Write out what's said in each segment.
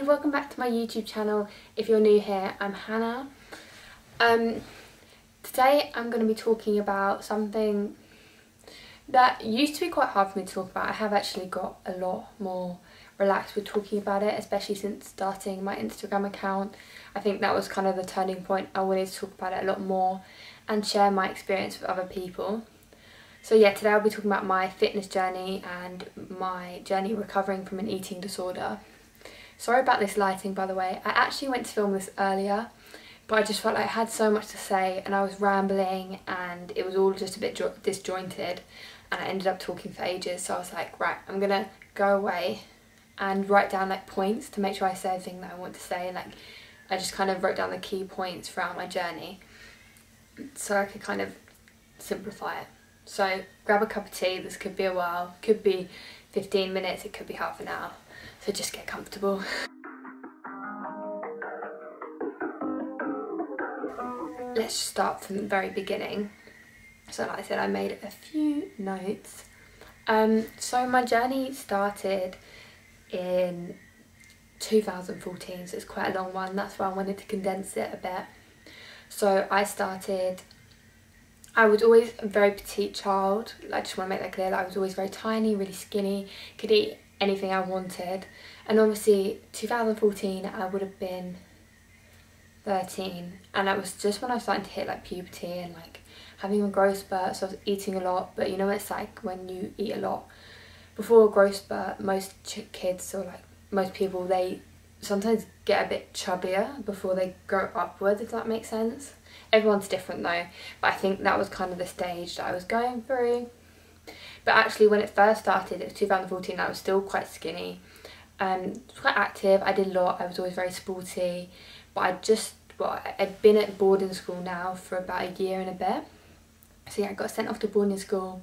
Hi, welcome back to my YouTube channel. If you're new here, I'm Hannah. Today I'm going to be talking about something that used to be quite hard for me to talk about. I have actually got a lot more relaxed with talking about it, especially since starting my Instagram account. I think that was kind of the turning point. I wanted to talk about it a lot more and share my experience with other people. So yeah, today I'll be talking about my fitness journey and my journey recovering from an eating disorder. Sorry about this lighting, by the way. I actually went to film this earlier, but I just felt like I had so much to say and I was rambling and it was all just a bit disjointed and I ended up talking for ages. So I was like, right, I'm gonna go away and write down like points to make sure I say everything that I want to say. And like, I just kind of wrote down the key points throughout my journey so I could kind of simplify it. So grab a cup of tea. This could be a while, could be 15 minutes, it could be half an hour. So just get comfortable. Let's start from the very beginning. So like I said, I made a few notes. So my journey started in 2014, so it's quite a long one. That's why I wanted to condense it a bit. So I was always a very petite child. I just want to make that clear. That I was always very tiny, really skinny, could eat anything I wanted. And obviously 2014 I would have been 13, and that was just when I was starting to hit like puberty and like having a growth spurt, so I was eating a lot. But you know what it's like when you eat a lot before a growth spurt. Most kids, or like most people, they sometimes get a bit chubbier before they grow upwards, if that makes sense. Everyone's different though, but I think that was kind of the stage that I was going through. But actually when it first started, it was 2014, I was still quite skinny, quite active. I did a lot, I was always very sporty, but I'd been at boarding school now for about a year and a bit. So yeah, I got sent off to boarding school.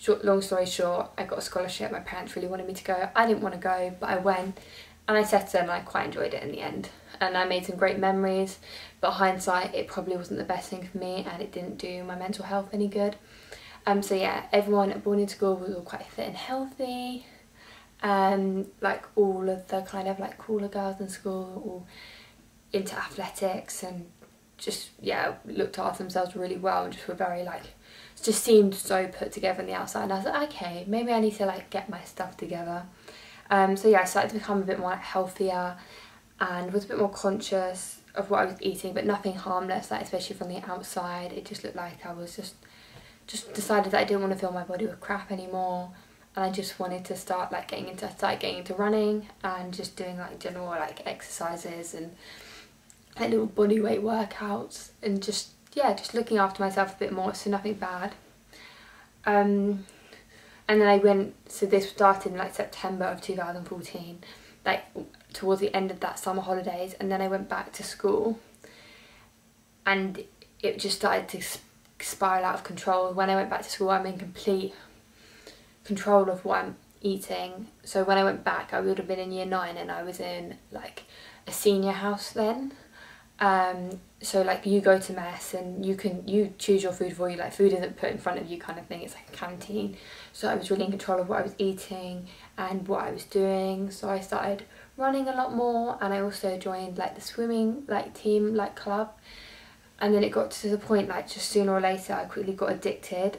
Long story short, I got a scholarship. My parents really wanted me to go. I didn't want to go, but I went and I settled and I quite enjoyed it in the end. And I made some great memories, but hindsight, it probably wasn't the best thing for me and it didn't do my mental health any good. So yeah, everyone at boarding school was all quite fit and healthy. Like all of the kind of like cooler girls in school were all into athletics and just, yeah, looked after themselves really well and just were very like, just seemed so put together on the outside. And I was like, okay, maybe I need to like get my stuff together. So yeah, I started to become a bit more like healthier and was a bit more conscious of what I was eating, but nothing harmless, like especially from the outside. It just looked like I was just decided that I didn't want to fill my body with crap anymore, and I just wanted to start like getting into running and just doing like general like exercises and like little body weight workouts and just, yeah, just looking after myself a bit more, so nothing bad. And then I went, so this started in like September of 2014, like towards the end of that summer holidays, and then I went back to school and it just started to spiral out of control. When I went back to school, I'm in complete control of what I'm eating. So when I went back, I would have been in year 9 and I was in like a senior house then. So like you go to mess and you choose your food for you, like food isn't put in front of you kind of thing, it's like a canteen. So I was really in control of what I was eating and what I was doing. So I started running a lot more and I also joined like the swimming like team like club. And then it got to the point like just sooner or later I quickly got addicted.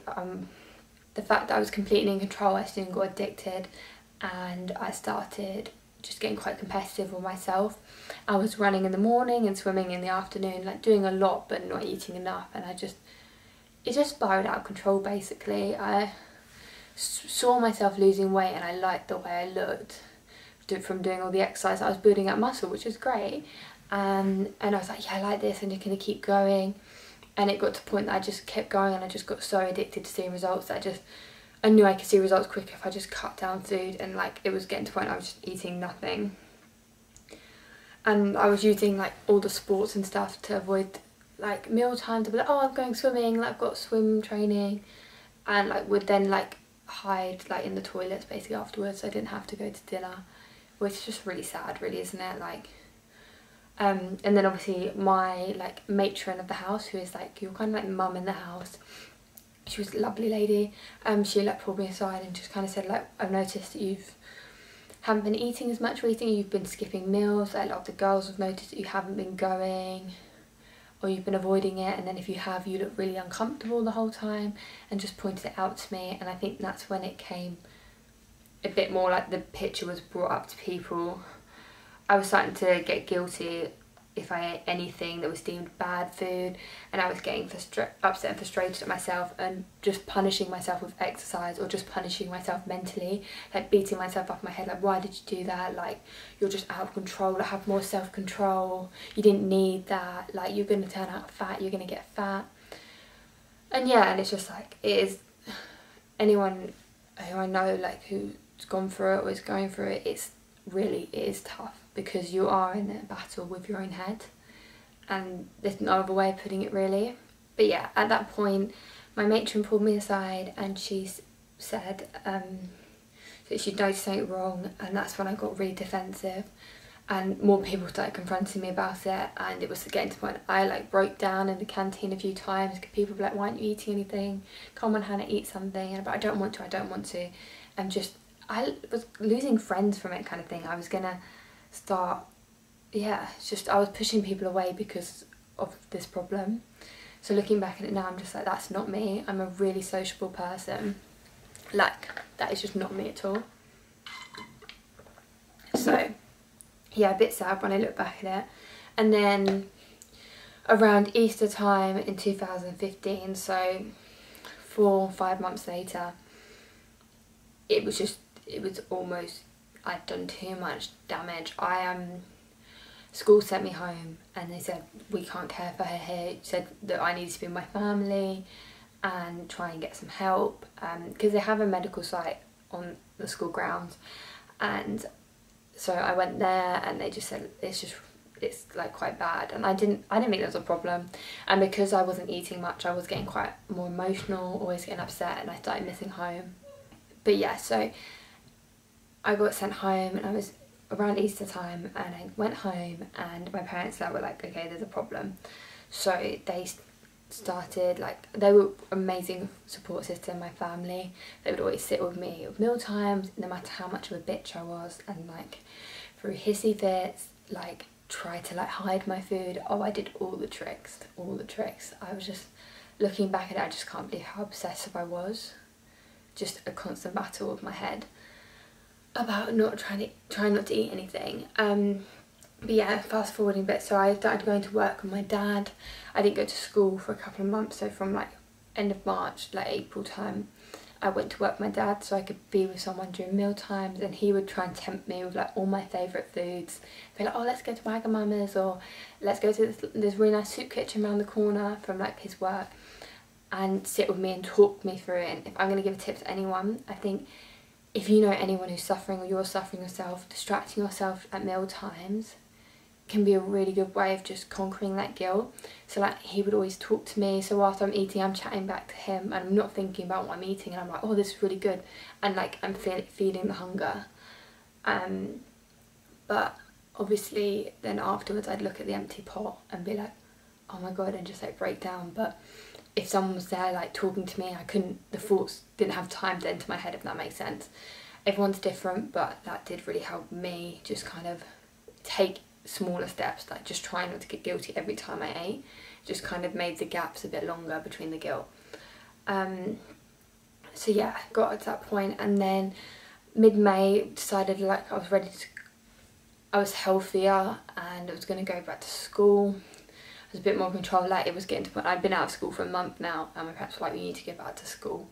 The fact that I was completely in control, I soon got addicted and I started just getting quite competitive with myself. I was running in the morning and swimming in the afternoon, like doing a lot but not eating enough, and it just spiraled out of control basically. I saw myself losing weight and I liked the way I looked from doing all the exercise. I was building up muscle, which was great. And I was like, yeah, I like this, and you're gonna keep going. And it got to the point that I just kept going and I just got so addicted to seeing results that I knew I could see results quicker if I just cut down food, and like it was getting to the point I was just eating nothing. And I was using like all the sports and stuff to avoid like meal time, to be like, oh, I'm going swimming, like I've got swim training, and like would then like hide like in the toilets basically afterwards so I didn't have to go to dinner, which is just really sad really, isn't it? Like and then obviously my like matron of the house, who is like your kind of like mum in the house, she was a lovely lady. She like pulled me aside and just kind of said like, I've noticed that you've haven't been eating as much recently, you've been skipping meals, like a lot of the girls have noticed that you haven't been going, or you've been avoiding it, and then if you have, you look really uncomfortable the whole time, and just pointed it out to me. And I think that's when it came a bit more, like the picture was brought up to people. I was starting to get guilty if I ate anything that was deemed bad food, and I was getting upset and frustrated at myself, and just punishing myself with exercise, or just punishing myself mentally, like beating myself up my head, like, why did you do that, like, you're just out of control, like, have more self-control, you didn't need that, like, you're going to turn out fat, you're going to get fat. And yeah, and it's just like, it is, anyone who I know, like, who's gone through it or is going through it, it is tough, because you are in a battle with your own head, and there's no other way of putting it really. But yeah, at that point my matron pulled me aside and she said that she'd noticed something wrong, and that's when I got really defensive, and more people started confronting me about it, and it was getting to the point I like broke down in the canteen a few times, because people were like, why aren't you eating anything, come on Hannah, eat something, and I don't want to, and just I was losing friends from it, kind of thing. I was gonna start, yeah, it's just I was pushing people away because of this problem. So looking back at it now, I'm just like, that's not me. I'm a really sociable person, like, that is just not me at all. So yeah, a bit sad when I look back at it. And then around Easter time in 2015, so 4 or 5 months later, it was almost, I'd done too much damage. School sent me home and they said, we can't care for her here, said that I need to be with my family and try and get some help, because they have a medical site on the school grounds. And so I went there and they just said, it's like quite bad, and I didn't think there was a problem. And because I wasn't eating much, I was getting quite more emotional, always getting upset, and I started missing home. But yeah, so I got sent home, and I was around Easter time, and I went home and my parents were like, okay, there's a problem. So they started, like, they were amazing support system, my family. They would always sit with me at meal times, no matter how much of a bitch I was, and like through hissy fits, like try to like hide my food. Oh, I did all the tricks. I was just, looking back at it, I just can't believe how obsessive I was. Just a constant battle with my head about trying not to eat anything. But yeah, fast forwarding a bit, so I started going to work with my dad. I didn't go to school for a couple of months, so from like end of March, like April time, I went to work with my dad so I could be with someone during meal times, and he would try and tempt me with like all my favourite foods. Be like, oh, let's go to Wagamama's, or let's go to this really nice soup kitchen around the corner from like his work, and sit with me and talk me through it. And if I'm going to give a tip to anyone, I think if you know anyone who's suffering, or you're suffering yourself, distracting yourself at meal times can be a really good way of just conquering that guilt. So like, he would always talk to me, so whilst I'm eating, I'm chatting back to him, and I'm not thinking about what I'm eating, and I'm like, oh, this is really good, and like I'm feeling the hunger. But obviously then afterwards I'd look at the empty pot and be like, oh my god, and just like break down. But if someone was there like talking to me, the thoughts didn't have time to enter my head, if that makes sense. Everyone's different, but that did really help me just kind of take smaller steps, like just trying not to get guilty every time I ate. Just kind of made the gaps a bit longer between the guilt. So yeah, got to that point, and then mid-May decided like I was healthier and I was going to go back to school. I was a bit more control, like it was getting to the point, I'd been out of school for a month now, and my parents were like, you need to go back to school.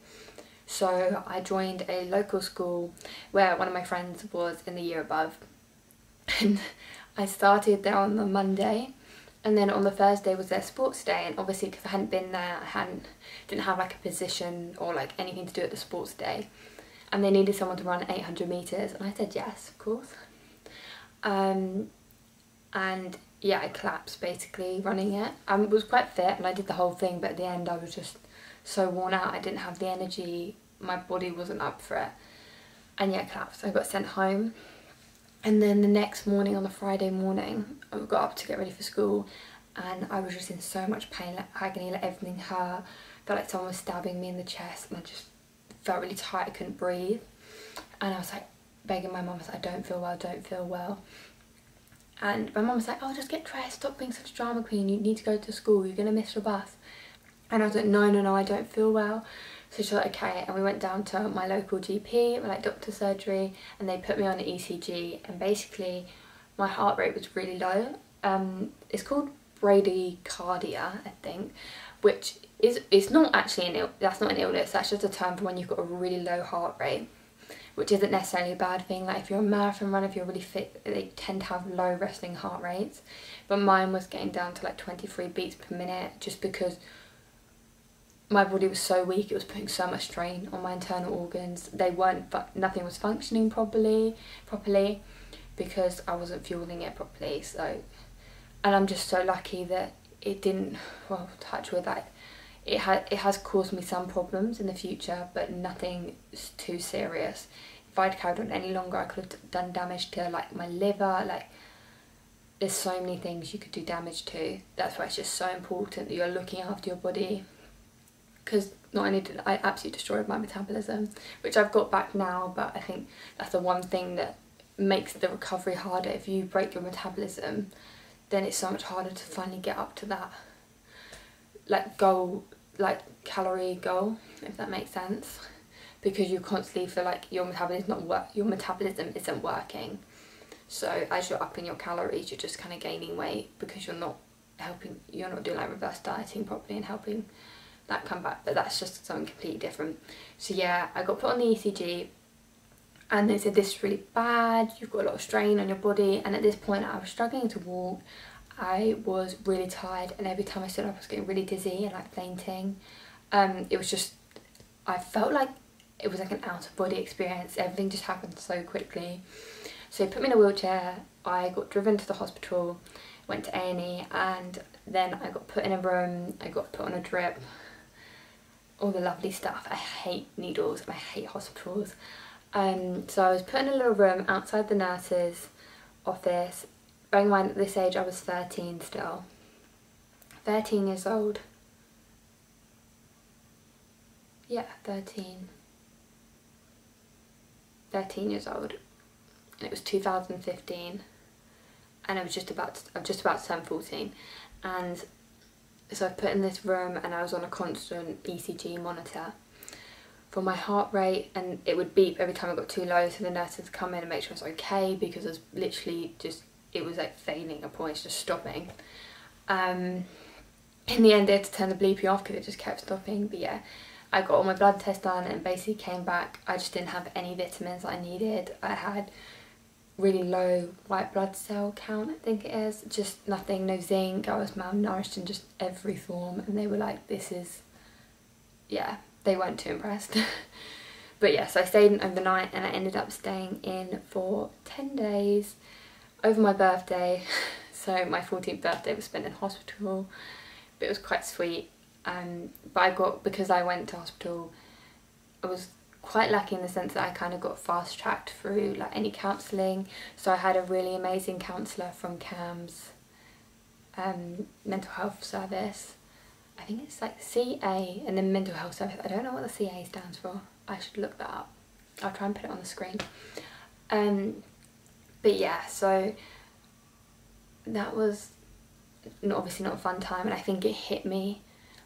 So I joined a local school where one of my friends was in the year above, and I started there on the Monday, and then on the Thursday was their sports day. And obviously because I hadn't been there, didn't have like a position or like anything to do at the sports day, and they needed someone to run 800 metres, and I said yes, of course. And yeah, I collapsed basically running it. I was quite fit and I did the whole thing, but at the end I was just so worn out, I didn't have the energy, my body wasn't up for it, and yeah, I collapsed. I got sent home, and then the next morning, on the Friday morning, I got up to get ready for school, and I was just in so much pain, like agony, like everything hurt, felt like someone was stabbing me in the chest, and I just felt really tight, I couldn't breathe. And I was like, begging my mum, I was like, I don't feel well, I don't feel well. And my mum was like, oh, just get dressed, stop being such a drama queen, you need to go to school, you're going to miss your bus. And I was like, no, I don't feel well. So she's like, okay, and we went down to my local GP, like doctor surgery, and they put me on an ECG, and basically my heart rate was really low. It's called bradycardia, I think, which is, it's not actually that's not an illness, that's just a term for when you've got a really low heart rate, which isn't necessarily a bad thing. Like if you're a marathon runner, if you're really fit, they tend to have low resting heart rates, but mine was getting down to like 23 beats per minute, just because my body was so weak, it was putting so much strain on my internal organs. Nothing was functioning properly because I wasn't fueling it properly. So, and I'm just so lucky that it didn't, well, touch with that. It has caused me some problems in the future, but nothing too serious. If I'd carried on any longer, I could have done damage to like my liver. Like, there's so many things you could do damage to. That's why it's just so important that you're looking after your body. Because not only did I absolutely destroyed my metabolism, which I've got back now, but I think that's the one thing that makes the recovery harder. If you break your metabolism, then it's so much harder to finally get up to that like goal, like calorie goal, if that makes sense, because you constantly feel like your metabolism isn't working. So as you're upping your calories, you're just kind of gaining weight because you're not doing like reverse dieting properly and helping that come back. But that's just something completely different. So yeah, I got put on the ECG and they said, this is really bad, you've got a lot of strain on your body. And at this point I was struggling to walk, I was really tired, and every time I stood up I was getting really dizzy and like fainting. It was just, I felt like it was like an out of body experience. Everything just happened so quickly. So they put me in a wheelchair, I got driven to the hospital, went to A&E, and then I got put in a room, I got put on a drip, all the lovely stuff. I hate needles and I hate hospitals. So I was put in a little room outside the nurse's office. Bearing in mind at this age I was 13 still. 13 years old. Yeah, 13 years old. And it was 2015. And I was just about to turn 14. And so I was put in this room and I was on a constant ECG monitor for my heart rate, and it would beep every time it got too low, so the nurses would come in and make sure I was okay, because it was literally just, it was like failing a point, just stopping. In the end they had to turn the bleeping off because it just kept stopping. But yeah, I got all my blood tests done and basically came back, I just didn't have any vitamins that I needed. I had really low white blood cell count, I think it is, just nothing, no zinc. I was malnourished in just every form, and they were like, this is, yeah, they weren't too impressed. But yeah, so I stayed in overnight and I ended up staying in for 10 days over my birthday. So my 14th birthday was spent in hospital, but it was quite sweet. But because I went to hospital, I was quite lucky in the sense that I kind of got fast tracked through like any counselling. So I had a really amazing counsellor from CAMS mental health service. I think it's like CA and then mental health service. I don't know what the CA stands for. I should look that up. I'll try and put it on the screen. But yeah, so that was obviously not a fun time, and I think it hit me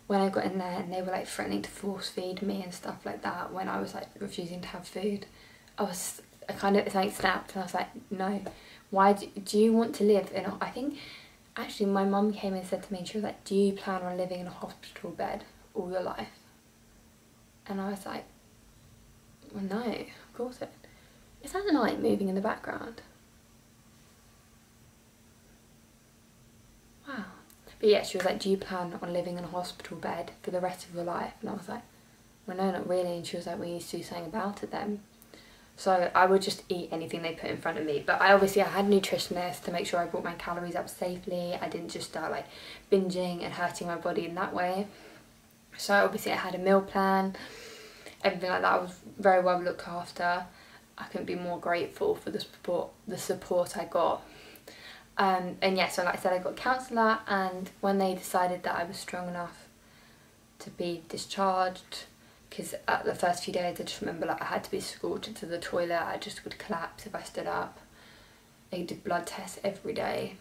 when I got in there and they were like threatening to force feed me and stuff like that when I was like refusing to have food. I kind of like snapped and I was like, no, why do you want to live in I think actually my mum came and said to me, and she was like, do you plan on living in a hospital bed all your life? And I was like, well, no, of course it. Is that the light moving in the background? Wow. But yeah, she was like, do you plan on living in a hospital bed for the rest of your life? And I was like, well, no, not really. And she was like, we need to do something about it then. So I would just eat anything they put in front of me. But I had nutritionists to make sure I brought my calories up safely. I didn't just start like binging and hurting my body in that way. So obviously I had a meal plan, everything like that. I was very well looked after. I couldn't be more grateful for the support I got. And yeah, so like I said, I got a counsellor, and when they decided that I was strong enough to be discharged, because at the first few days I just remember like I had to be escorted to the toilet. I just would collapse if I stood up. They did blood tests every day,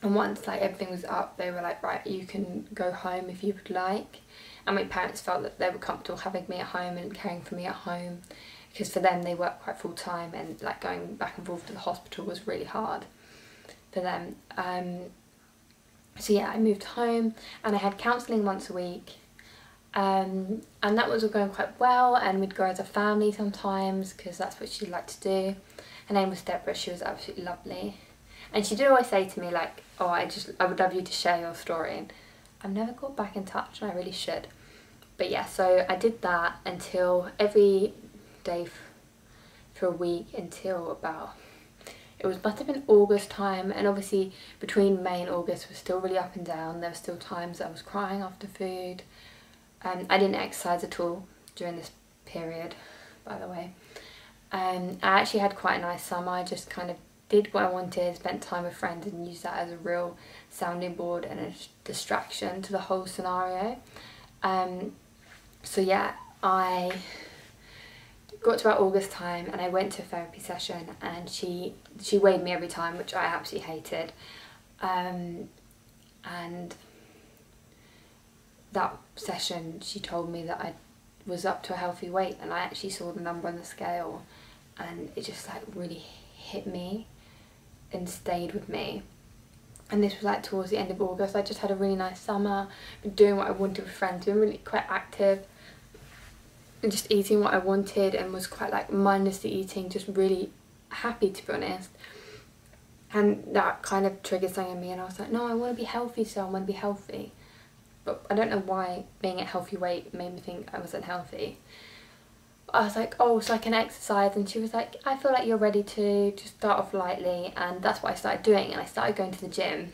and once like everything was up, they were like, right, you can go home if you would like. And my parents felt that they were comfortable having me at home and caring for me at home, because for them they work quite full time, and like going back and forth to the hospital was really hard for them. So yeah, I moved home and I had counselling once a week, and that was all going quite well, and we'd go as a family sometimes because that's what she liked to do. Her name was Deborah. She was absolutely lovely, and she did always say to me like, oh, I would love you to share your story, and I've never got back in touch, and I really should. But yeah, so I did that until every day for a week until about, it must have been August time, and obviously between May and August was still really up and down. There were still times I was crying after food. I didn't exercise at all during this period, by the way. I actually had quite a nice summer. I just kind of did what I wanted, spent time with friends, and used that as a real sounding board and a distraction to the whole scenario. So yeah, I got to about August time and I went to a therapy session, and she weighed me every time, which I absolutely hated. And that session she told me that I was up to a healthy weight, and I actually saw the number on the scale, and it just like really hit me and stayed with me. And this was like towards the end of August. I just had a really nice summer, been doing what I wanted with friends, been really quite active, and just eating what I wanted, and was quite like mindlessly eating, just really happy, to be honest. And that kind of triggered something in me, and I was like, no, I want to be healthy, so I want to be healthy. But I don't know why being at healthy weight made me think I wasn't healthy. I was like, oh, so I can exercise, and she was like, I feel like you're ready to just start off lightly, and that's what I started doing, and I started going to the gym.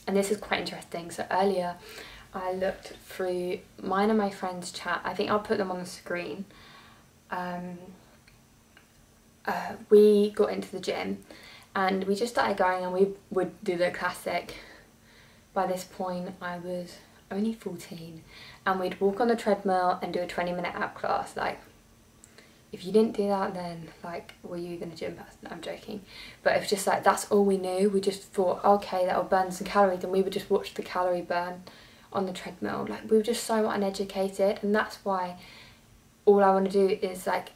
And this is quite interesting. So earlier I looked through mine and my friends' chat. I think I'll put them on the screen. We got into the gym and we just started going, and we would do the classic. By this point I was only 14, and we'd walk on the treadmill and do a 20-minute ab class. Like, if you didn't do that, then like, were you even a gym person? I'm joking. But it was just like, that's all we knew. We just thought, okay, that'll burn some calories, and we would just watch the calorie burn on the treadmill. Like, we were just so uneducated, and that's why all I want to do is like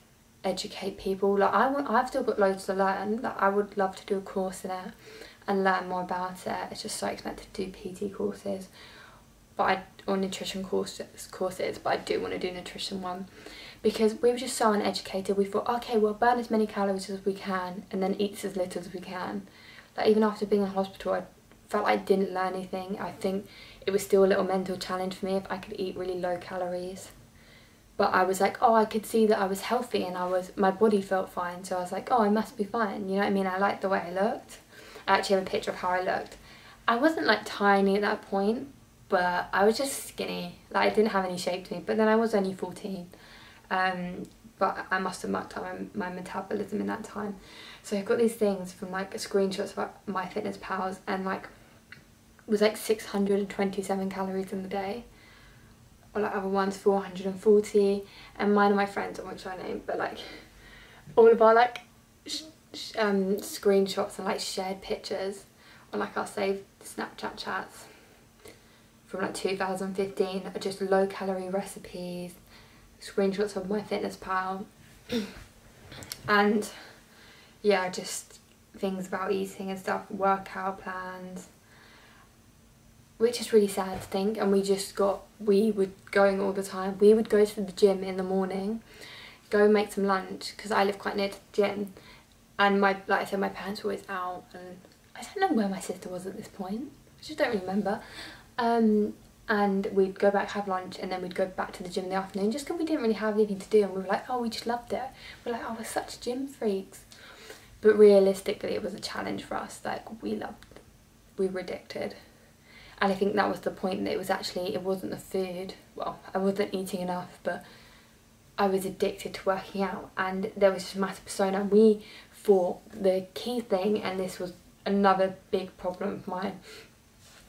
educate people. Like, I've still got loads to learn. Like, I would love to do a course in it and learn more about it. It's just so expensive to do PT courses, or nutrition courses, but I do want to do a nutrition one, because we were just so uneducated. We thought, okay, we'll burn as many calories as we can and then eat as little as we can. Like, even after being in hospital, I felt like I didn't learn anything. I think it was still a little mental challenge for me if I could eat really low calories. But I was like, oh, I could see that I was healthy, and my body felt fine, so I was like, oh, I must be fine, you know what I mean? I liked the way I looked. I actually have a picture of how I looked. I wasn't like tiny at that point, but I was just skinny. Like, I didn't have any shape to me, but then I was only 14. But I must have mucked up my metabolism in that time. So I've got these things from like screenshots of MyFitnessPal, and like, it was like 627 calories in the day, or like other ones 440, and mine and my friends, I won't show my name, but like all of our like screenshots and like shared pictures on like our saved Snapchat chats from like 2015 are just low calorie recipes, screenshots of MyFitnessPal, and yeah, just things about eating and stuff, workout plans, which is really sad to think. And we were going all the time. We would go to the gym in the morning, go make some lunch, because I live quite near to the gym, and like I said, my parents were always out, and I don't know where my sister was at this point. I just don't really remember. And we'd go back, have lunch, and then we'd go back to the gym in the afternoon, just because we didn't really have anything to do, and we were like, oh, we just loved it. We're like, oh, we're such gym freaks. But realistically, it was a challenge for us. Like, we were addicted. And I think that was the point, that it wasn't the food. Well, I wasn't eating enough, but I was addicted to working out, and there was just a massive persona. We thought the key thing, and this was another big problem of mine,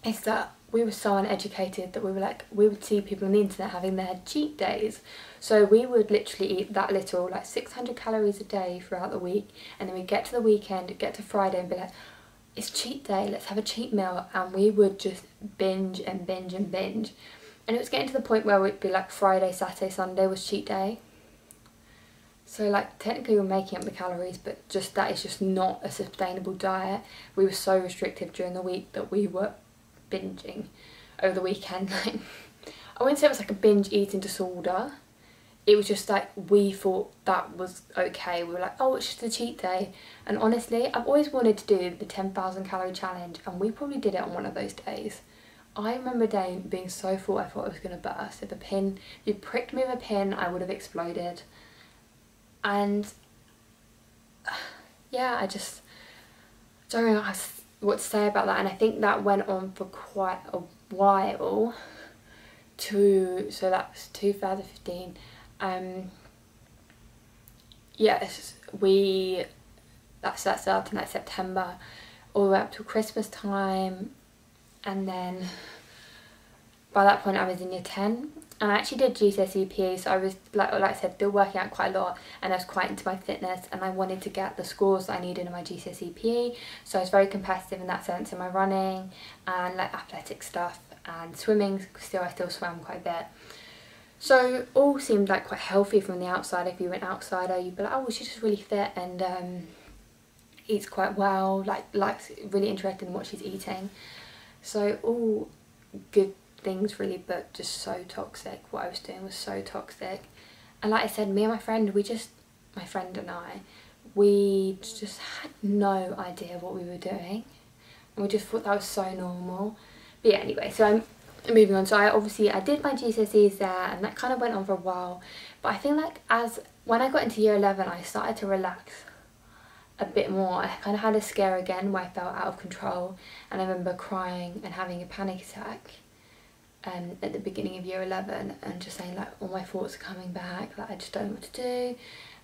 is that we were so uneducated that we were like, we would see people on the internet having their cheat days. So we would literally eat that little, like 600 calories a day throughout the week, and then we'd get to the weekend, get to Friday and be like, it's cheat day, let's have a cheat meal. And we would just binge and binge and binge. And it was getting to the point where it'd be like Friday, Saturday, Sunday was cheat day. So like technically we're making up the calories, but just that is just not a sustainable diet. We were so restrictive during the week that we were binging over the weekend. Like, I wouldn't say it was like a binge eating disorder. It was just like we thought that was okay. We were like, oh, it's just a cheat day. And honestly, I've always wanted to do the 10,000 calorie challenge, and we probably did it on one of those days. I remember a day being so full I thought I was going to burst. If you pricked me with a pin, I would have exploded. And yeah, I just don't know what to say about that. And I think that went on for quite a while. So that was 2015. Yes, that started in like September all the way up to Christmas time, and then by that point I was in year 10, and I actually did GCSE PE, so I was like I said, still working out quite a lot, and I was quite into my fitness, and I wanted to get the scores that I needed in my GCSE PE, so I was very competitive in that sense in my running and like athletic stuff and swimming. I still swam quite a bit. So all seemed like quite healthy from the outside. If you went outsider, you'd be like, oh, she's just really fit and eats quite well, likes really interested in what she's eating. So all good things really, but just so toxic. What I was doing was so toxic. And like I said, me and my friend and I, we just had no idea what we were doing. And we just thought that was so normal. But yeah, anyway, so I'm moving on. So I did my GCSEs there, and that kind of went on for a while. But I think like when I got into year 11, I started to relax a bit more. I kind of had a scare again where I felt out of control, and I remember crying and having a panic attack at the beginning of year 11, and just saying like all my thoughts are coming back, like I just don't know what to do.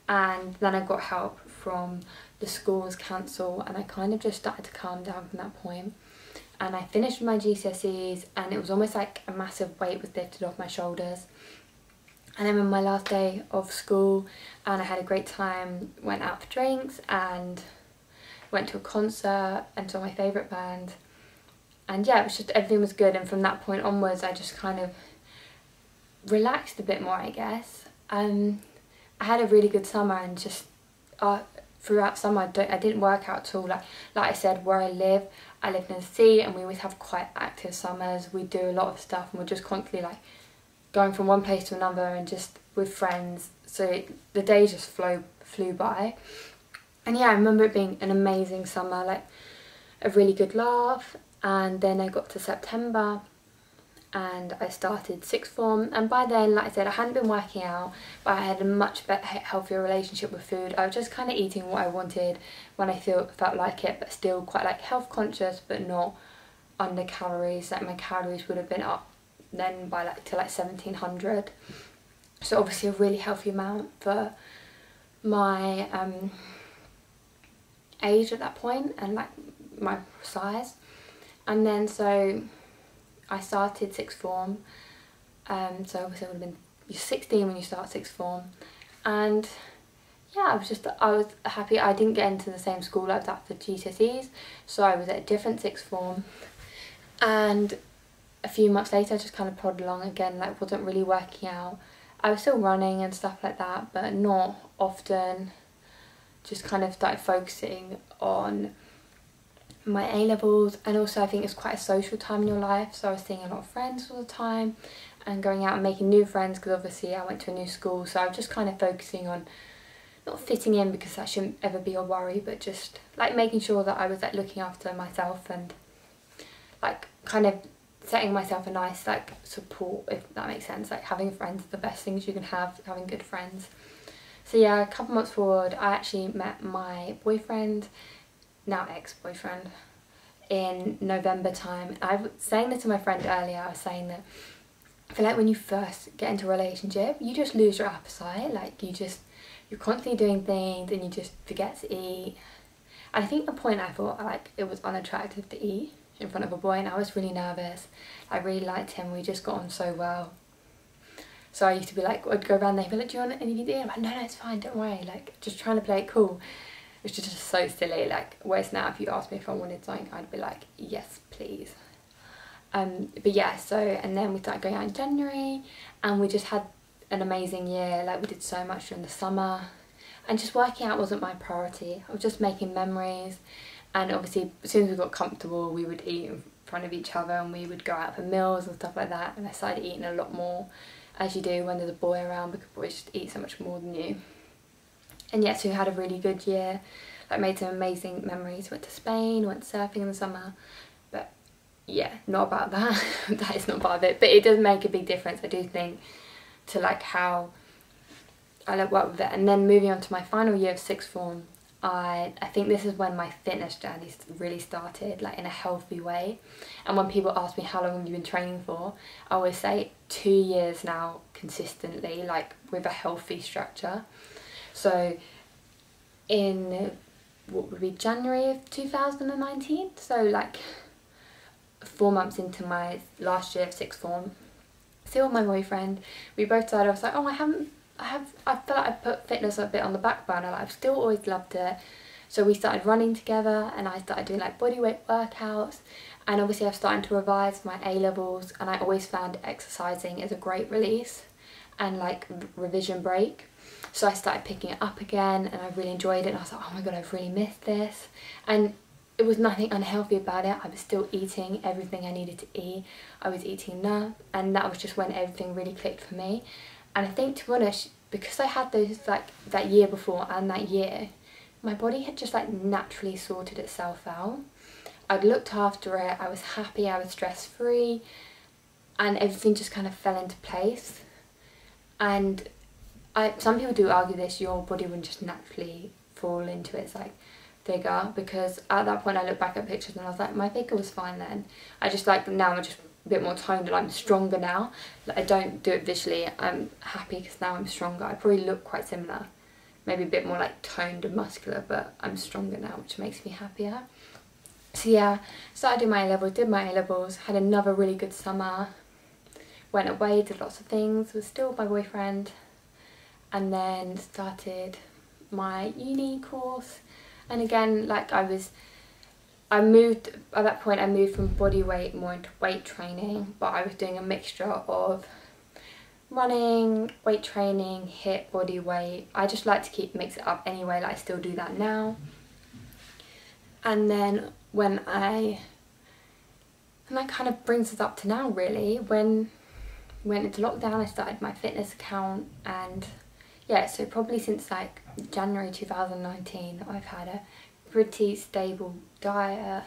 And then I got help from the school's counsel, and I kind of just started to calm down from that point. And I finished my GCSEs, and it was almost like a massive weight was lifted off my shoulders. And then on my last day of school, and I had a great time, went out for drinks and went to a concert and saw my favourite band. And yeah, it was just, everything was good. And from that point onwards, I just kind of relaxed a bit more, I guess. I had a really good summer, and just throughout summer I didn't work out at all. Like I said, where I lived in the sea, and we always have quite active summers. We do a lot of stuff, and we're just constantly like going from one place to another, and just with friends. So the days just flew by. And yeah, I remember it being an amazing summer, like a really good laugh. And then I got to September, and I started sixth form, and by then, like I said, I hadn't been working out, but I had a much better, healthier relationship with food. I was just kind of eating what I wanted when I felt like it, but still quite like health conscious, but not under calories. Like my calories would have been up then by like to like 1700, so obviously a really healthy amount for my age at that point and like my size. And then so I started sixth form, so obviously I would have been, you're 16 when you start sixth form, and yeah, I was happy. I didn't get into the same school I was at for GCSEs, so I was at a different sixth form, and a few months later I just kind of plodded along again, like wasn't really working out. I was still running and stuff like that, but not often. Just kind of started focusing on my A-levels, and also I think it's quite a social time in your life, so I was seeing a lot of friends all the time and going out and making new friends, because obviously I went to a new school, so I was just kind of focusing on not fitting in, because that shouldn't ever be a worry, but just like making sure that I was like looking after myself and like kind of setting myself a nice like support, if that makes sense. Like having friends is the best things you can have, having good friends. So yeah, a couple months forward, I actually met my boyfriend, now ex-boyfriend, in November time. I was saying this to my friend earlier. I was saying that I feel like when you first get into a relationship, you just lose your appetite. Like you're constantly doing things and you just forget to eat. And I think at the point I thought like it was unattractive to eat. in front of a boy, and I was really nervous. I really liked him, we just got on so well. So I used to be like, I'd go around there, he'd be like, do you want anything to eat? I'm like, no, it's fine, don't worry, like, just trying to play it cool. Which is just so silly, like, whereas now if you asked me if I wanted something, I'd be like, yes, please. But yeah, so, and then we started going out in January, and we just had an amazing year. Like, we did so much during the summer, and just working out wasn't my priority. I was just making memories, and obviously as soon as we got comfortable, we would eat in front of each other, and we would go out for meals and stuff like that, and I started eating a lot more, as you do when there's a boy around, because boys just eat so much more than you. And yeah, so we had a really good year, like made some amazing memories, went to Spain, went surfing in the summer, but yeah, not about that. That is not part of it, but it does make a big difference, I do think, to like how I like work with it. And then moving on to my final year of sixth form, I think this is when my fitness journey really started, like in a healthy way. And when people ask me how long have you been training for, I always say 2 years now consistently, like with a healthy structure. So in what would be January of 2019, so like 4 months into my last year of sixth form, still with my boyfriend, we both decided, I was like, oh, I feel like I put fitness a bit on the back burner, like I've still always loved it. So we started running together, and I started doing like bodyweight workouts, and obviously I've started to revise my A-levels, and I always found exercising as a great release and like revision break. So I started picking it up again, and I really enjoyed it, and I was like, oh my god, I've really missed this. And it was nothing unhealthy about it. I was still eating everything I needed to eat. I was eating enough, and that was just when everything really clicked for me. And I think, to be honest, because I had those like that year before and that year, my body had just like naturally sorted itself out. I'd looked after it, I was happy, I was stress free, and everything just kind of fell into place. And some people do argue this, your body wouldn't just naturally fall into its like figure, because at that point I look back at pictures and I was like, my figure was fine then. I just like, now I'm just a bit more toned and I'm stronger now. Like, I don't do it visually, I'm happy because now I'm stronger. I probably look quite similar, maybe a bit more like toned and muscular, but I'm stronger now, which makes me happier. So yeah, started doing my A-levels, did my A-levels, had another really good summer, went away, did lots of things, was still with my boyfriend, and then started my uni course. And again, like I moved, at that point I moved from body weight more into weight training, but I was doing a mixture of running, weight training, HIIT, body weight. I just like to mix it up anyway, like I still do that now. And then and that kind of brings us up to now really, when we went into lockdown, I started my fitness account, and yeah, so probably since like January 2019 I've had a pretty stable diet.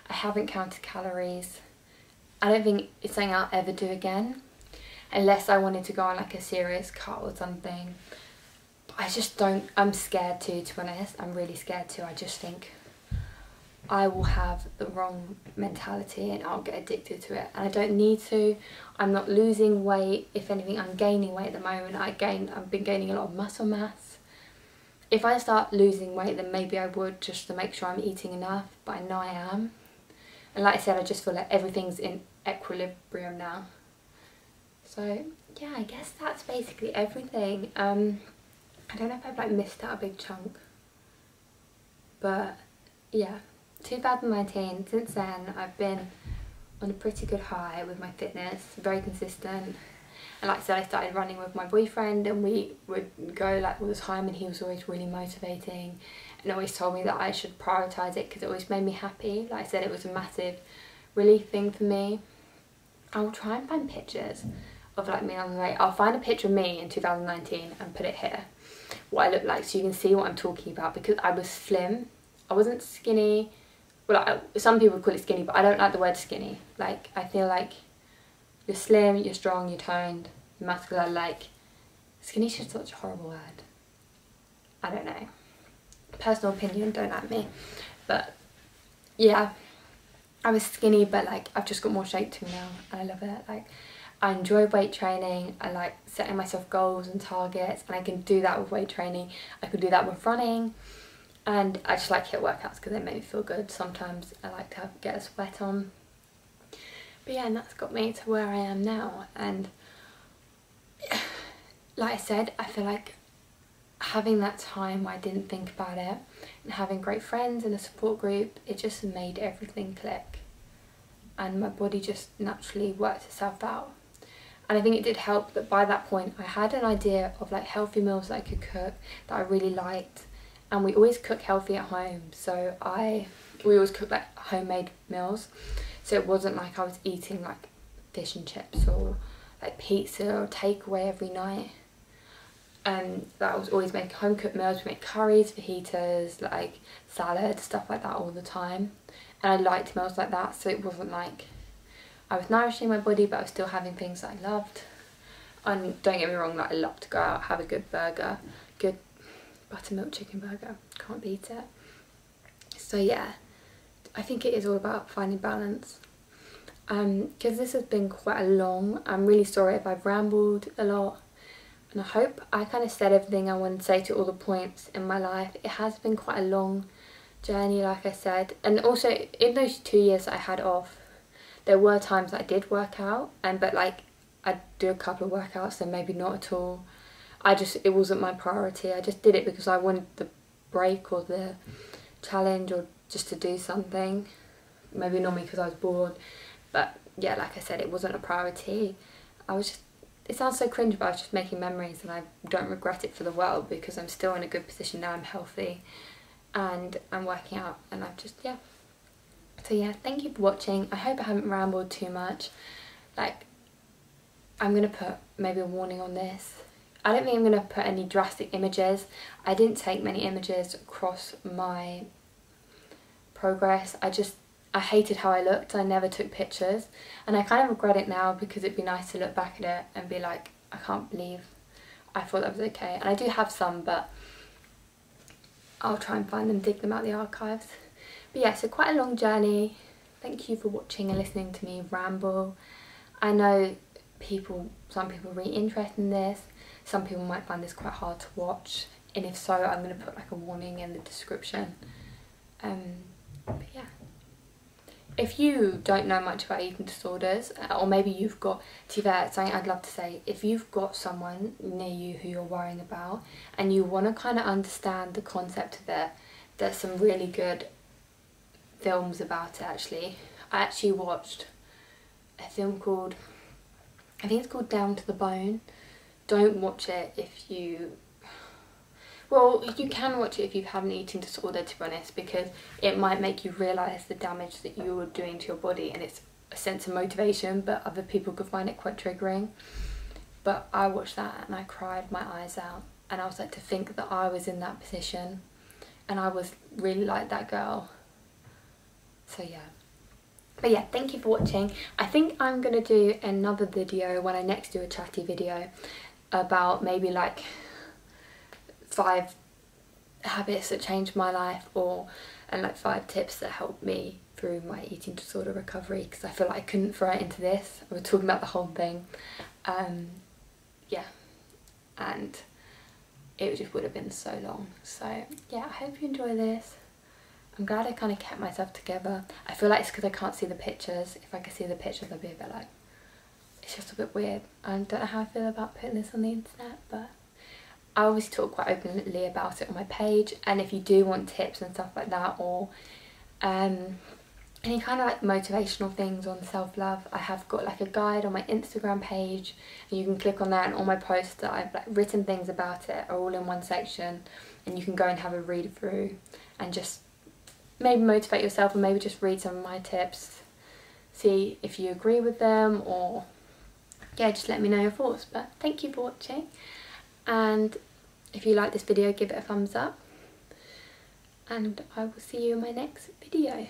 I haven't counted calories. I don't think it's something I'll ever do again, unless I wanted to go on like a serious cut or something. But I just don't, I'm scared to be honest, I'm really scared to. I just think I will have the wrong mentality and I'll get addicted to it, and I don't need to. I'm not losing weight, if anything I'm gaining weight at the moment. I've been gaining a lot of muscle mass. If I start losing weight, then maybe I would, just to make sure I'm eating enough, but I know I am. And like I said, I just feel like everything's in equilibrium now. So yeah, I guess that's basically everything. I don't know if I've like missed out a big chunk, but yeah, 2019, since then I've been on a pretty good high with my fitness, very consistent. And like I said, I started running with my boyfriend, and we would go like all the time, and he was always really motivating and always told me that I should prioritise it because it always made me happy. Like I said, it was a massive relief thing for me. I'll try and find pictures of like me on the way. I'll find a picture of me in 2019 and put it here, what I look like, so you can see what I'm talking about, because I was slim. I wasn't skinny. Well, some people call it skinny, but I don't like the word skinny. Like, I feel like you're slim, you're strong, you're toned, you're muscular. Like, skinny is just such a horrible word. I don't know. Personal opinion, don't at me. But yeah, I was skinny, but like I've just got more shape to me now, and I love it. Like, I enjoy weight training. I like setting myself goals and targets, and I can do that with weight training. I could do that with running. and I just like HIIT workouts because they make me feel good. Sometimes I like to get a sweat on. But yeah, and that's got me to where I am now, and like I said, I feel like having that time where I didn't think about it and having great friends and a support group, it just made everything click, and my body just naturally worked itself out. And I think it did help that by that point I had an idea of like healthy meals that I could cook that I really liked, and we always cook healthy at home, so we always cook like homemade meals, so it wasn't like I was eating like fish and chips or like pizza or takeaway every night. And that I was always making home cooked meals. We make curries, fajitas, like salad, stuff like that all the time, and I liked meals like that, so it wasn't like I was nourishing my body but I was still having things that I loved. And don't get me wrong, like I love to go out, have a good burger, good buttermilk chicken burger, can't beat it. So yeah, I think it is all about finding balance. Because this has been quite a long, I'm really sorry if I've rambled a lot, and I hope I kind of said everything I wanted to say to all the points in my life. It has been quite a long journey, like I said, and also in those 2 years that I had off, there were times that I did work out, but like I'd do a couple of workouts and maybe not at all. It wasn't my priority. I just did it because I wanted the break or the challenge or just to do something. Maybe normally because I was bored, but yeah, like I said, it wasn't a priority. It sounds so cringe, but I was just making memories, and I don't regret it for the world because I'm still in a good position now. I'm healthy and I'm working out, and I've just, yeah. So yeah, thank you for watching. I hope I haven't rambled too much. Like, I'm going to put maybe a warning on this. I don't think I'm going to put any drastic images. I didn't take many images across my progress. I hated how I looked. I never took pictures, and I kind of regret it now because it'd be nice to look back at it and be like, I can't believe I thought that was okay. And I do have some, but I'll try and find them, dig them out the archives. But yeah, so quite a long journey. Thank you for watching and listening to me ramble. I know some people are really interested in this. Some people might find this quite hard to watch, and if so, I'm going to put like a warning in the description. But yeah. If you don't know much about eating disorders, or maybe you've got, to be fair, something I'd love to say, if you've got someone near you who you're worrying about and you want to kind of understand the concept of it, there's some really good films about it actually. I actually watched a film called, I think it's called Down to the Bone. Don't watch it if you... Well, you can watch it if you've had an eating disorder, to be honest, because it might make you realise the damage that you're doing to your body, and it's a sense of motivation, but other people could find it quite triggering. But I watched that and I cried my eyes out, and I was like, to think that I was in that position and I was really like that girl. So yeah. But yeah, thank you for watching. I think I'm going to do another video when I next do a chatty video about maybe like 5 habits that changed my life, and like 5 tips that helped me through my eating disorder recovery, because I feel like I couldn't throw it into this. I was talking about the whole thing. Yeah, and it just would have been so long. So yeah, I hope you enjoy this. I'm glad I kind of kept myself together. I feel like it's because I can't see the pictures. If I could see the pictures, I'd be a bit like, it's just a bit weird. I don't know how I feel about putting this on the internet, but I obviously talk quite openly about it on my page. And if you do want tips and stuff like that, or any kind of like motivational things on self-love, I have got like a guide on my Instagram page, and you can click on that, and all my posts that I've like written things about it are all in one section, and you can go and have a read through and just maybe motivate yourself, or maybe just read some of my tips, see if you agree with them, or yeah, just let me know your thoughts. But thank you for watching, and if you like this video, give it a thumbs up, and I will see you in my next video.